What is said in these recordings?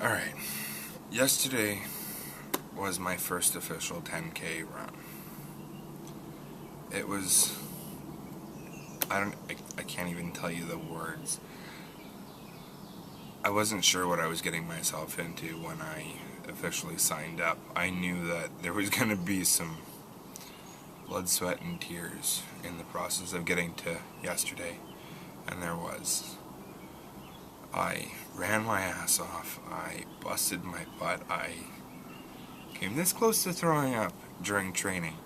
Alright, yesterday was my first official 10K run. It was, I can't even tell you the words. I wasn't sure what I was getting myself into when I officially signed up. I knew that there was going to be some blood, sweat, and tears in the process of getting to yesterday, and there was. I ran my ass off, I busted my butt, I came this close to throwing up during training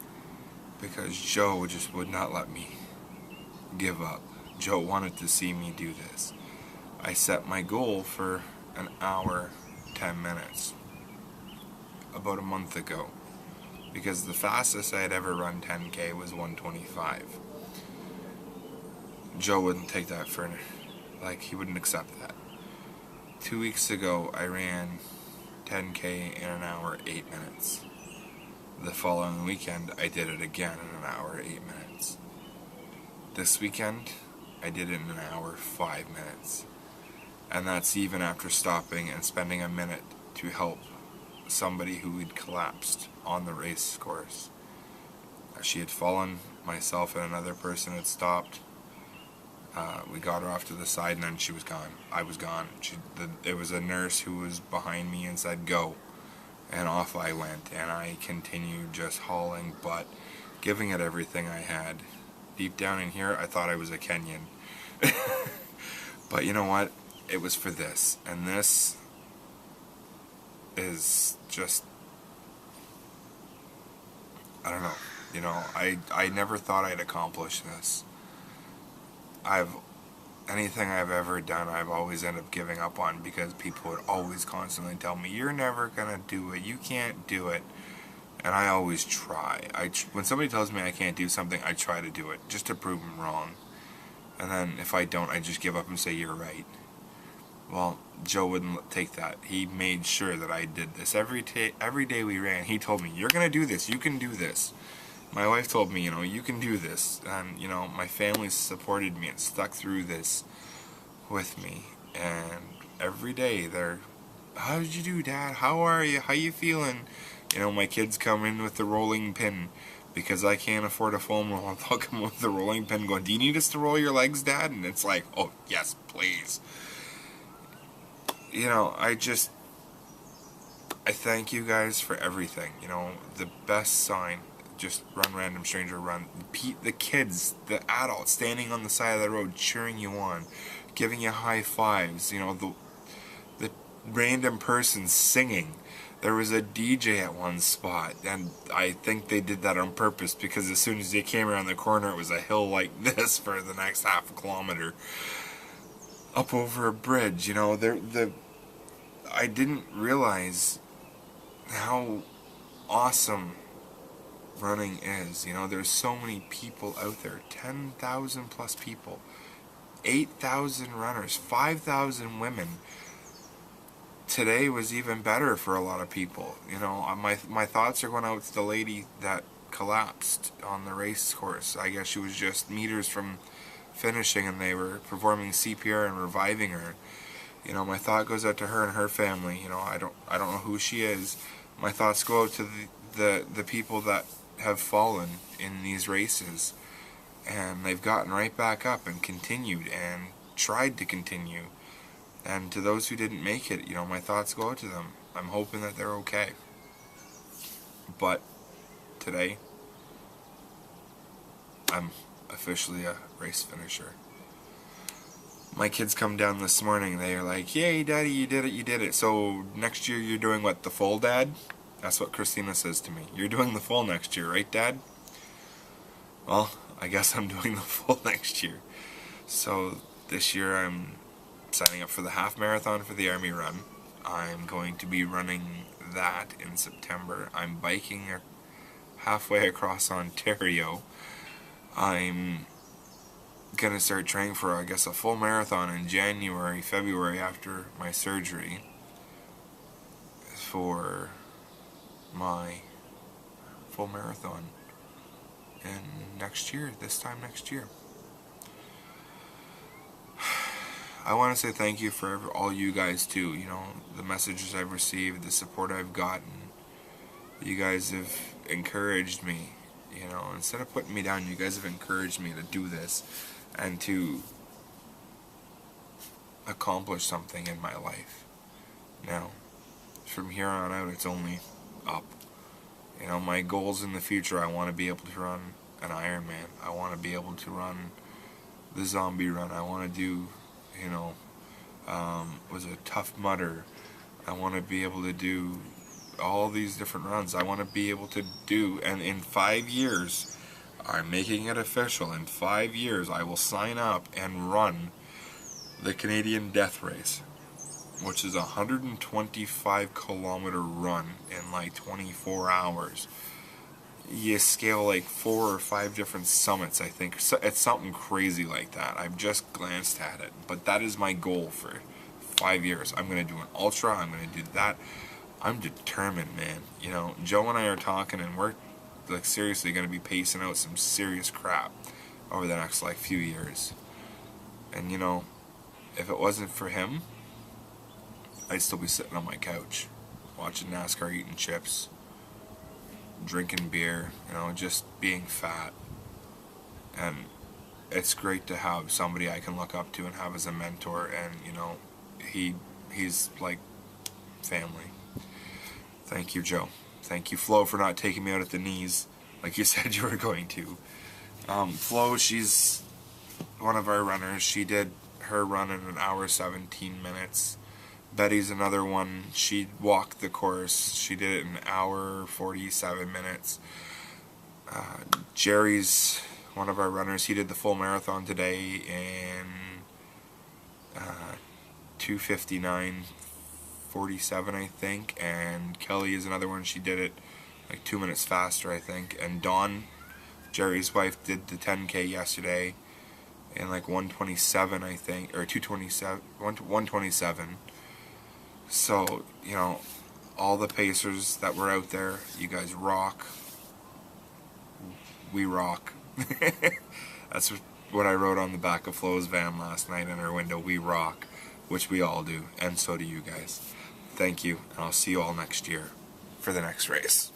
because Joe just would not let me give up. Joe wanted to see me do this. I set my goal for an hour, 10 minutes about a month ago because the fastest I had ever run 10K was 125. Joe wouldn't take that for, he wouldn't accept that. 2 weeks ago, I ran 10K in an hour, 8 minutes. The following weekend, I did it again in an hour, 8 minutes. This weekend, I did it in an hour, 5 minutes. And that's even after stopping and spending a minute to help somebody who had collapsed on the race course. She had fallen, myself and another person had stopped. We got her off to the side and then she was gone. I was gone. It was a nurse who was behind me and said, "Go." And off I went. And I continued just hauling butt, giving it everything I had. Deep down in here, I thought I was a Kenyan. But you know what? It was for this. And this is just, I don't know. You know, I never thought I'd accomplish this. Anything I've ever done, I've always ended up giving up on because people would always constantly tell me, "You're never gonna do it, you can't do it." And I always try. When somebody tells me I can't do something, I try to do it, just to prove them wrong. And then if I don't, I just give up and say, "You're right." Well, Joe wouldn't take that. He made sure that I did this. Every day we ran, he told me, "You're gonna do this, you can do this." My wife told me, "You can do this." And, my family supported me and stuck through this with me. And every day they're, "How did you do, Dad? How are you? How you feeling?" My kids come in with the rolling pin because I can't afford a foam roll. They'll come with the rolling pin going, "Do you need us to roll your legs, Dad?" And it's like, "Oh, yes, please." I thank you guys for everything. The best sign, just run random stranger run. The kids, the adults standing on the side of the road cheering you on, giving you high fives. The random person singing. There was a DJ at one spot, and I think they did that on purpose because as soon as they came around the corner, it was a hill like this for the next half a kilometer up over a bridge. I didn't realize how awesome running is. There's so many people out there, 10,000 plus people, 8,000 runners, 5,000 women. Today was even better for a lot of people. My thoughts are going out to the lady that collapsed on the race course. I guess she was just meters from finishing and they were performing CPR and reviving her. My thought goes out to her and her family. I don't know who she is. My thoughts go out to the people that have fallen in these races, and they've gotten right back up and continued and tried to continue. And to those who didn't make it, my thoughts go out to them. I'm hoping that they're okay. But today, I'm officially a race finisher. My kids come down this morning, they're like, "Yay, Daddy, you did it. So next year you're doing what, the full, Dad?" That's what Christina says to me. "You're doing the full next year, right, Dad?" Well, I guess I'm doing the full next year. So this year I'm signing up for the half marathon for the Army Run. I'm going to be running that in September. I'm biking halfway across Ontario. I'm gonna start training for, I guess, a full marathon in January, February after my surgery for my full marathon in this time next year. I want to say thank you for all you guys too. You know, the messages I've received, the support I've gotten. You guys have encouraged me. You know, instead of putting me down, you guys have encouraged me to do this and to accomplish something in my life. Now, from here on out, it's only up. You know, my goals in the future, I want to be able to run an Ironman. I want to be able to run the zombie run. I want to do, you know, was a Tough Mudder. I want to be able to do all these different runs. I want to be able to do, and in 5 years, I'm making it official. In 5 years, I will sign up and run the Canadian Death Race, which is a 125-kilometer run in like 24 hours. You scale like 4 or 5 different summits, I think. So it's something crazy like that. I've just glanced at it. But that is my goal for 5 years. I'm going to do an ultra. I'm going to do that. I'm determined, man. You know, Joe and I are talking, and we're like seriously going to be pacing out some serious crap over the next like few years. And you know, if it wasn't for him, I'd still be sitting on my couch watching NASCAR, eating chips, drinking beer, you know, just being fat. And it's great to have somebody I can look up to and have as a mentor, and you know, he's like family. Thank you, Joe. Thank you, Flo, for not taking me out at the knees like you said you were going to. Flo, she's one of our runners. She did her run in 1 hour 17 minutes. Betty's another one. She walked the course. She did it in 1 hour 47 minutes. Jerry's one of our runners. He did the full marathon today in 2:59:47, I think. And Kelly is another one. She did it like 2 minutes faster, I think. And Dawn, Jerry's wife, did the 10K yesterday in like 1:27, I think, or 1:27. So, you know, all the pacers that were out there, you guys rock. We rock. That's what I wrote on the back of Flo's van last night in her window. We rock, which we all do, and so do you guys. Thank you, and I'll see you all next year for the next race.